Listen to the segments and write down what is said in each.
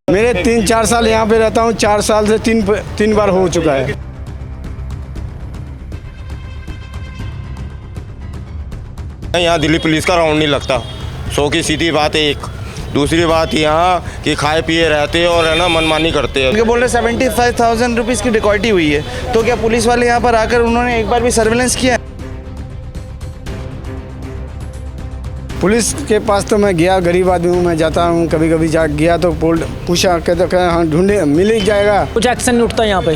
मेरे 3-4 साल यहाँ पे रहता हूँ, 4 साल से तीन बार हो चुका है। यहाँ दिल्ली पुलिस का राउंड नहीं लगता, 100 की सीधी बात है। एक दूसरी बात यहाँ कि खाए पिए रहते हैं और है ना मनमानी करते हैं। उनके बोल रहे 75,000 रुपीज़ की डिकॉइटी हुई है, तो क्या पुलिस वाले यहाँ पर आकर उन्होंने एक बार भी सर्वेलेंस किया? पुलिस के पास तो मैं गया, गरीब आदमी हूँ, मैं जाता हूँ, कभी कभी जा गया तो पूछा, कहते हाँ ढूंढे मिल ही जाएगा। कुछ एक्शन नहीं उठता यहाँ पे,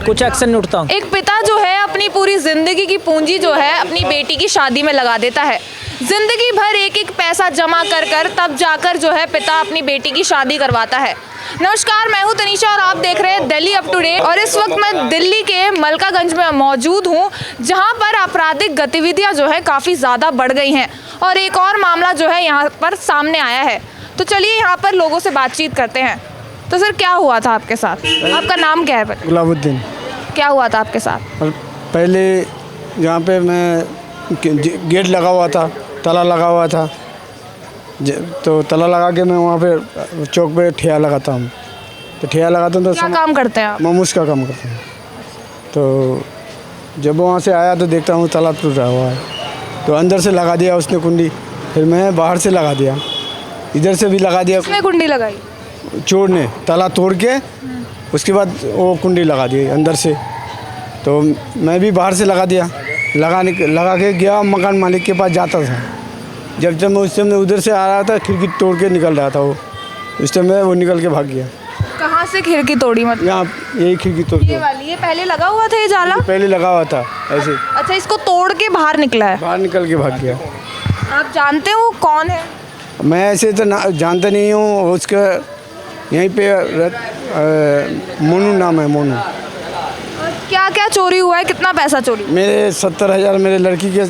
कुछ एक्शन नहीं उठता। एक पिता जो है अपनी पूरी जिंदगी की पूंजी जो है अपनी बेटी की शादी में लगा देता है। जिंदगी भर एक एक पैसा जमा कर कर तब जाकर जो है पिता अपनी बेटी की शादी करवाता है। नमस्कार, मैं हूं तनीषा और आप देख रहे हैं दिल्ली अप टू डेट। और इस वक्त मैं दिल्ली के मलकागंज में मौजूद हूं, जहां पर आपराधिक गतिविधियां जो है काफ़ी ज़्यादा बढ़ गई हैं और एक और मामला जो है यहां पर सामने आया है। तो चलिए यहां पर लोगों से बातचीत करते हैं। तो सर, क्या हुआ था आपके साथ? आपका नाम क्या है? गुलाबुद्दीन। क्या हुआ था आपके साथ? और पहले यहाँ पे मैं गेट लगा हुआ था, ताला लगा हुआ था, तो ताला लगा के मैं वहाँ पे चौक पे ठेया लगाता हूँ। तो ठेया लगाता हूँ तो क्या काम करते हैं आप? मोमोज का काम करते हैं। तो जब वहाँ से आया तो देखता हूँ ताला टूटा हुआ है, तो अंदर से लगा दिया उसने कुंडी, फिर मैं बाहर से लगा दिया, इधर से भी लगा दिया। किसने कुंडी लगाई? चोर ने ताला तोड़ के उसके बाद वो कुंडी लगा दी अंदर से। तो मैं भी बाहर से लगा दिया, लगा के गया मकान मालिक के पास जाता था। जब मैं उस टाइम उधर से आ रहा था, खिड़की तोड़ के निकल रहा था वो, उस टाइम में वो निकल के भाग गया। कहाँ से खिड़की तोड़ी? मतलब यहाँ यही खिड़की तोड़ ये वाली? ये पहले लगा हुआ था ये जाला? पहले लगा हुआ था ऐसे। अच्छा, इसको तोड़ के बाहर निकला है? बाहर निकल के भाग गया। आप जानते हो कौन है? मैं ऐसे तो जानता नहीं हूँ, उसका यहीं पे मोनू नाम है, मोनू। क्या क्या चोरी हुआ है? कितना पैसा चोरी? मेरे 70,000 मेरे लड़की के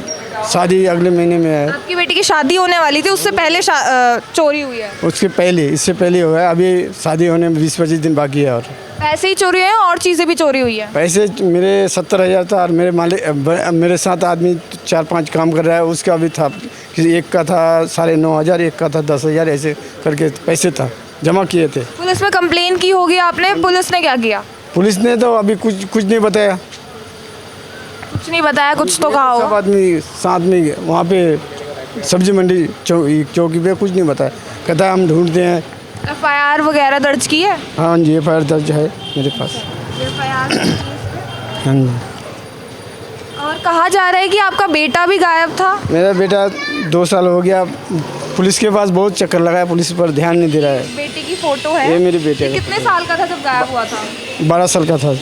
शादी अगले महीने में है। आपकी बेटी की शादी होने वाली थी, उससे पहले चोरी हुई है? उसके पहले, इससे पहले हो गया, अभी शादी होने में 20-25 दिन बाकी है। और पैसे ही चोरी हुए हैं और चीज़ें भी चोरी हुई है? पैसे मेरे 70,000 था और मेरे मालिक मेरे साथ आदमी 4-5 काम कर रहा है, उसका भी था। किसी एक का था 9,500, एक का था 10,000, ऐसे करके पैसे था जमा किए थे। पुलिस में कंप्लेन की होगी आपने? पुलिस ने क्या किया? पुलिस ने तो अभी कुछ नहीं बताया। कुछ नहीं बताया? कुछ तो कहा सब होगा। आदमी साथ में वहाँ पे सब्जी मंडी चौकी पे कुछ नहीं बताया, कहता है हम ढूंढते हैं। FIR वगैरह दर्ज की है? हाँ जी, FIR दर्ज है मेरे पास। हाँ जी। और कहा जा रहा है कि आपका बेटा भी गायब था? मेरा बेटा 2 साल हो गया, पुलिस के पास बहुत चक्कर लगाया, पुलिस पर ध्यान नहीं दे रहा है। बेटे की फोटो है? ये मेरे बेटे का। कितने साल का था जब गायब हुआ था? 12 साल का था।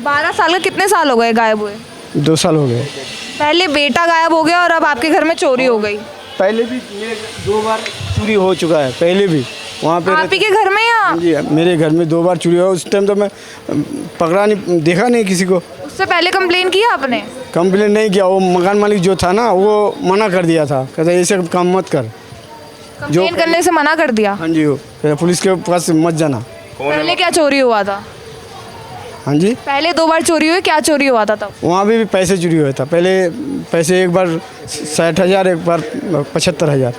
12 साल का? कितने साल हो गए गायब हुए? 2 साल हो गए। पहले बेटा गायब हो गया और अब आपके घर में चोरी हो गई। पहले भी मेरे 2 बार चोरी हो चुका है, पहले भी वहाँ पे। आप ही के घर में या? जी, मेरे घर में 2 बार चोरी हुआ। उस टाइम तो मैं पकड़ा नहीं, देखा नहीं किसी को। उससे पहले कंप्लेन किया आपने? कंप्लेन नहीं किया, वो मकान मालिक जो था ना वो मना कर दिया था, कहता ऐसे काम मत कर। कंप्लेन करने से मना कर दिया? हाँ जी, वो पुलिस के पास मत जाना। पहले क्या चोरी हुआ था? हाँ जी, पहले 2 बार चोरी हुई, क्या चोरी हुआ था तब? वहाँ भी पैसे चोरी हुआ था। पहले पैसे एक बार 60,000, एक बार 75,000।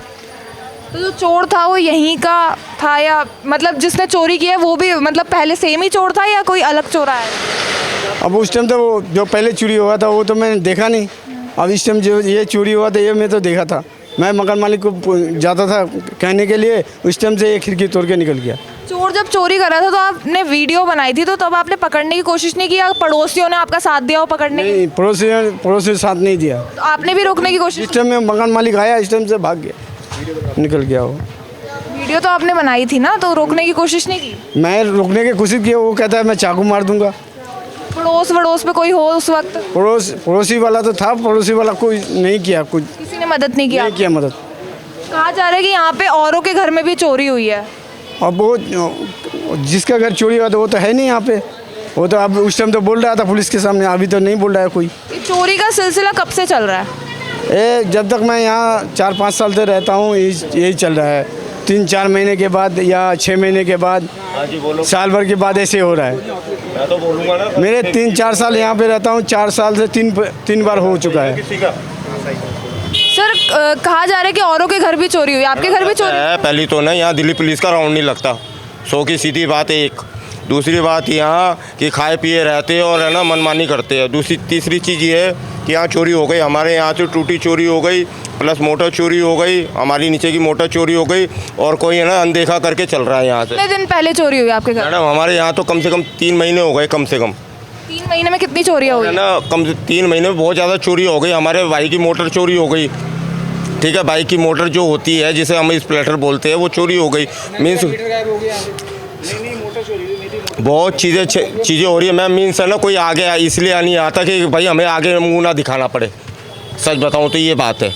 तो जो चोर था वो यहीं का था या मतलब जिसने चोरी की है वो भी मतलब पहले सेम ही चोर था या कोई अलग चोर आया? अब उस टाइम तो वो जो पहले चोरी हुआ था वो तो मैंने देखा नहीं। अब इस टाइम जो ये चोरी हुआ था ये मैं तो देखा था। मैं मकान मालिक को जाता था कहने के लिए, उस टाइम से ये खिड़की तोड़ के निकल गया। चोर जब चोरी कर रहा था तो आपने वीडियो बनाई थी, तो तब आपने पकड़ने की कोशिश नहीं किया? पड़ोसियों ने आपका साथ दिया हो पकड़ने की? नहीं, पड़ोसी ने साथ नहीं दिया। तो आपने भी रोकने की कोशिश? इस टाइम में मकान मालिक आया, इस टाइम से भाग गया, निकल गया वो। वीडियो तो आपने बनाई थी ना, तो रोकने की कोशिश नहीं की? मैं रोकने की कोशिश की, वो कहता है मैं चाकू मार दूंगा। पड़ोस पे कोई हो उस वक्त? पड़ोसी वाला तो था, पड़ोसी वाला कोई नहीं किया, कुछ किसी ने मदद नहीं किया? नहीं किया मदद। कहा जा रहा है कि यहाँ पे औरों के घर में भी चोरी हुई है। अब वो जिसका घर चोरी हुआ था वो तो है नहीं यहाँ पे, वो तो अब उस टाइम तो बोल रहा था पुलिस के सामने, अभी तो नहीं बोल रहा है कोई। ये चोरी का सिलसिला कब से चल रहा है? जब तक मैं यहाँ 4-5 साल से रहता हूँ यही चल रहा है। 3-4 महीने के बाद या 6 महीने के बाद, साल भर के बाद ऐसे हो रहा है। मैं तो बोलूँगा ना, मेरे 3-4 साल यहाँ पे रहता हूँ, 4 साल से तीन बार हो चुका है। सर, कहा जा रहा है कि औरों के घर भी चोरी हुई, आपके घर भी चोरी? पहली तो ना यहाँ दिल्ली पुलिस का राउंड नहीं लगता, सौ की सीधी बात है एक। दूसरी बात यहाँ कि खाए पिए रहते और है ना मनमानी करते हैं। तीसरी चीज़ ये है कि यहाँ चोरी हो गई, हमारे यहाँ से टूटी चोरी हो गई, प्लस मोटर चोरी हो गई, हमारी नीचे की मोटर चोरी हो गई, और कोई है ना अनदेखा करके चल रहा है यहाँ से। कितने दिन पहले चोरी हुई आपके घर? मैडम हमारे यहाँ तो कम से कम 3 महीने हो गए, कम से कम 3 महीने में कितनी चोरियाँ हुई? है ना, कम से 3 महीने में बहुत ज़्यादा चोरी हो गई। हमारे भाई की मोटर चोरी हो गई, ठीक है, बाइक की मोटर जो होती है जिसे हम स्प्लेटर बोलते हैं वो चोरी हो गई। मीन्स बहुत चीज़ें हो रही है मैम। मीन्स है ना कोई आगे इसलिए नहीं आता कि भाई हमें आगे मुंह ना दिखाना पड़े। सच बताऊं तो ये बात है।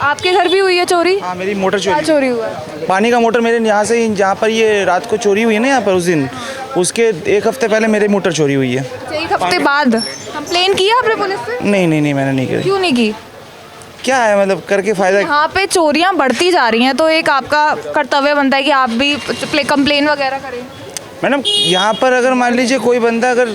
आपके घर भी हुई है चोरी? हाँ, मेरी मोटर क्या चोरी। चोरी हुआ है? पानी का मोटर मेरे यहाँ से, जहाँ पर ये रात को चोरी हुई है ना, यहाँ पर उस दिन, उसके 1 हफ्ते पहले मेरी मोटर चोरी हुई है। 1 हफ्ते बाद कंप्लेन किया आपने पुलिस से? नहीं मैंने नहीं करी। क्यों नहीं की? क्या है मतलब करके फ़ायदा। यहाँ पे चोरियाँ बढ़ती जा रही हैं तो एक आपका कर्तव्य बनता है कि आप भी कंप्लेन वगैरह करें। मैडम यहाँ पर अगर मान लीजिए कोई बंदा अगर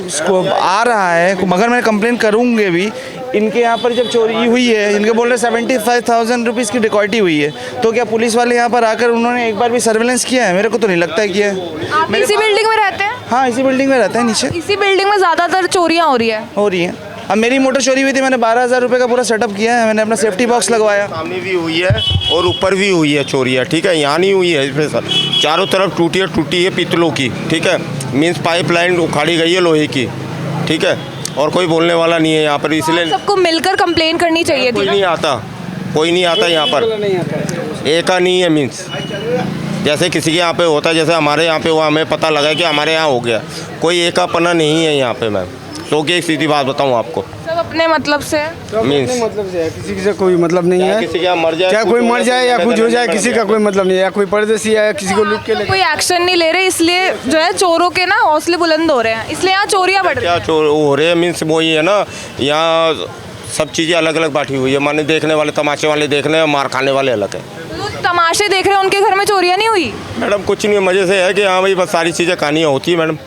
आ रहा है, मगर मैं कंप्लेन करूँगे भी, इनके यहाँ पर जब चोरी हुई है, इनके बोल रहे 75,000 रुपीज़ की डिकॉइटी हुई है, तो क्या पुलिस वाले यहाँ पर आकर उन्होंने एक बार भी सर्वेलेंस किया है? मेरे को तो नहीं लगता है किया है। आप इसी बिल्डिंग में रहते हैं? हाँ, इसी बिल्डिंग में रहता है, नीचे इसी बिल्डिंग में ज़्यादातर चोरियाँ हो रही है। अब मेरी मोटर चोरी हुई थी, मैंने 12,000 रुपये का पूरा सेटअप किया है, मैंने अपना सेफ्टी बॉक्स लगवाया। सामने भी हुई है और ऊपर भी हुई है चोरियाँ, ठीक है, यहाँ नहीं हुई है इसमें सर। चारों तरफ टूटी है पीतलों की, ठीक है, मीन्स पाइपलाइन उखाड़ी गई है लोहे की, ठीक है, और कोई बोलने वाला नहीं है यहाँ पर, इसलिए सबको मिलकर कंप्लेन करनी चाहिए थी। कोई नहीं आता यहाँ पर, एक का नहीं है। मीन्स जैसे किसी के यहाँ पे होता है, जैसे हमारे यहाँ पे हुआ, हमें पता लगा कि हमारे यहाँ हो गया, कोई एक का पन्ना नहीं है यहाँ पे मैम। तो कि एक सीधी बात बताऊँ आपको, सब अपने मतलब से मीन्स मतलब से है, किसी से कोई मतलब नहीं है। किसी के यहाँ मर जाए, चाहे कोई मर जाए या कुछ हो जाए, किसी का कोई मतलब नहीं है। या कोई परदेसी है, किसी को लुट के ले कोई एक्शन नहीं ले रहे, इसलिए जो है चोरों के ना हौसले बुलंद हो रहे हैं, इसलिए यहाँ चोरियाँ बढ़ रही क्या हैं। चोर हो रहे हैं। मीन्स वही है ना, यहाँ सब चीज़ें अलग अलग बांटी हुई है। माने देखने वाले, तमाशे वाले देखने, मार खाने वाले अलग है। जो तमाशे देख रहे हैं उनके घर में चोरियाँ नहीं हुई? मैडम कुछ नहीं, मज़े से है कि हाँ भाई बस सारी चीज़ें कहानियाँ होती है मैडम।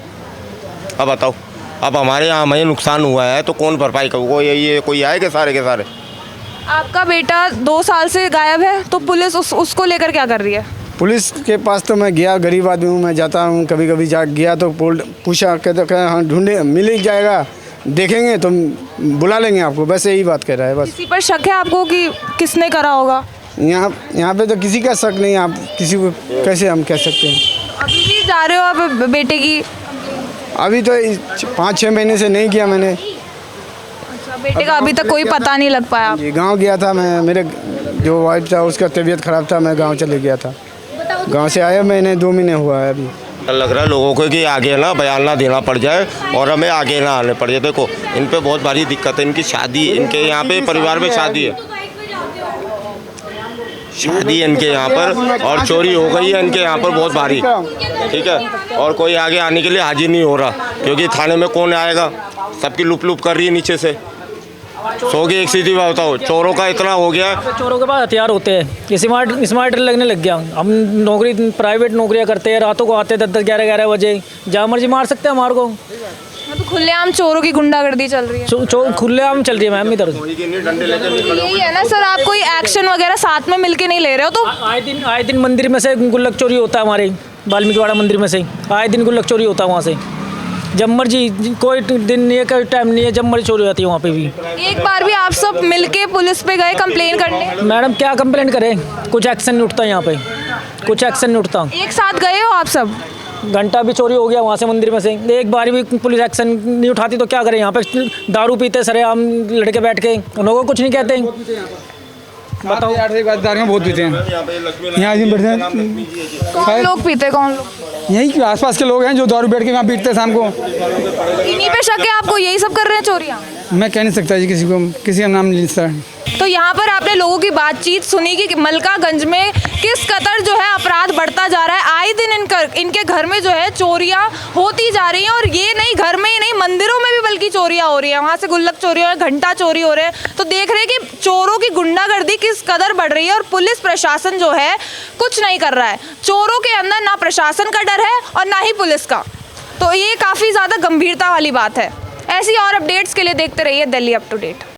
अब बताओ, अब हमारे यहाँ हमें नुकसान हुआ है तो कौन भरपाई करेगा? कोई आए के सारे? आपका बेटा 2 साल से गायब है, तो पुलिस उसको लेकर क्या कर रही है? पुलिस के पास तो मैं गया, गरीब आदमी हूँ, मैं जाता हूँ, कभी कभी जा गया तो पूछा, कहते हाँ ढूंढे, मिल ही जाएगा, देखेंगे तो बुला लेंगे आपको, बस यही बात कह रहा है। बस किसी पर शक है आपको कि किसने करा होगा? यहाँ पे तो किसी का शक नहीं। आप किसी को कैसे हम कह सकते हैं? अभी भी जा रहे हो आप बेटे की? अभी तो 5-6 महीने से नहीं किया मैंने। अच्छा, बेटे का अभी तक कोई पता नहीं लग पाया? ये गांव गया था मैं, मेरे जो वाइफ था उसका तबीयत ख़राब था, मैं गांव चले गया था। गांव से आया मैंने 2 महीने हुआ है अभी। लग रहा है लोगों को कि आगे ना बयान ना देना पड़ जाए और हमें आगे ना आने पड़ जाए। देखो इन पे बहुत भारी दिक्कत है, इनकी शादी, इनके यहाँ पे परिवार में शादी है, शादी इनके यहाँ पर, और चोरी हो गई है इनके यहाँ पर बहुत भारी, ठीक है, और कोई आगे आने के लिए हाजिर नहीं हो रहा, क्योंकि थाने में कौन आएगा, सबकी लुप कर रही है नीचे से। सो की एक सीधी बात बताओ, चोरों का इतना हो गया। चोरों के पास हथियार होते हैं, स्मार्ट लगने लग गया। हम नौकरी, प्राइवेट नौकरियां करते हैं, रातों को आते 10-10, 11-11 बजे, जहाँ मर्जी मार सकते हैं हमारे को। तो खुलेआम चोरों की गुंडागर्दी चल रही है। खुलेआम चल रही है मैम इधर। यही है ना सर, आप कोई एक्शन वगैरह साथ में मिलके नहीं ले रहे हो? तो आए दिन मंदिर में से गुल्लक चोरी होता है, हमारे वाल्मीकिवाड़ा मंदिर में से आए दिन गुल्लक चोरी होता है वहाँ से। जब मर्जी, कोई दिन नहीं है, कोई टाइम नहीं है, जब मर्जी चोरी होती है वहाँ पे भी। एक बार भी आप सब मिलके पुलिस पे गए कंप्लेन करने? मैडम क्या कंप्लेंट करें, कुछ एक्शन नहीं उठता यहाँ पे, कुछ एक्शन नहीं उठता। एक साथ गए हो आप सब? घंटा भी चोरी हो गया वहाँ से मंदिर में से, एक बार भी पुलिस एक्शन नहीं उठाती तो क्या करें? यहाँ पे दारू पीते सरेआम लड़के बैठ के, उन लोगों को कुछ नहीं कहते। बताओ, 8 से दारू बहुत पीते हैं यहाँ बैठते हैं। कौन लोग पीते? कौन लोग? यही आसपास के लोग हैं जो दारू बैठ के वहाँ पीटते हैं शाम को। इन्हीं पे शक है आपको, यही सब कर रहे हैं चोरियाँ? मैं कह नहीं सकता जी, किसी का नाम नहीं लिखता। तो यहाँ पर आपने लोगों की बातचीत सुनी कि मलकागंज में किस कदर जो है अपराध बढ़ता जा रहा है। आए दिन इनके घर में जो है चोरियाँ होती जा रही हैं, और ये नहीं घर में ही नहीं, मंदिरों में भी बल्कि चोरियाँ हो रही हैं। वहाँ से गुल्लक चोरी हो रही है, घंटा चोरी हो रहे हैं। तो देख रहे हैं कि चोरों की गुंडागर्दी किस कदर बढ़ रही है, और पुलिस प्रशासन जो है कुछ नहीं कर रहा है। चोरों के अंदर ना प्रशासन का डर है और ना ही पुलिस का, तो ये काफ़ी ज़्यादा गंभीरता वाली बात है। ऐसी और अपडेट्स के लिए देखते रहिए दिल्ली अप टू डेट।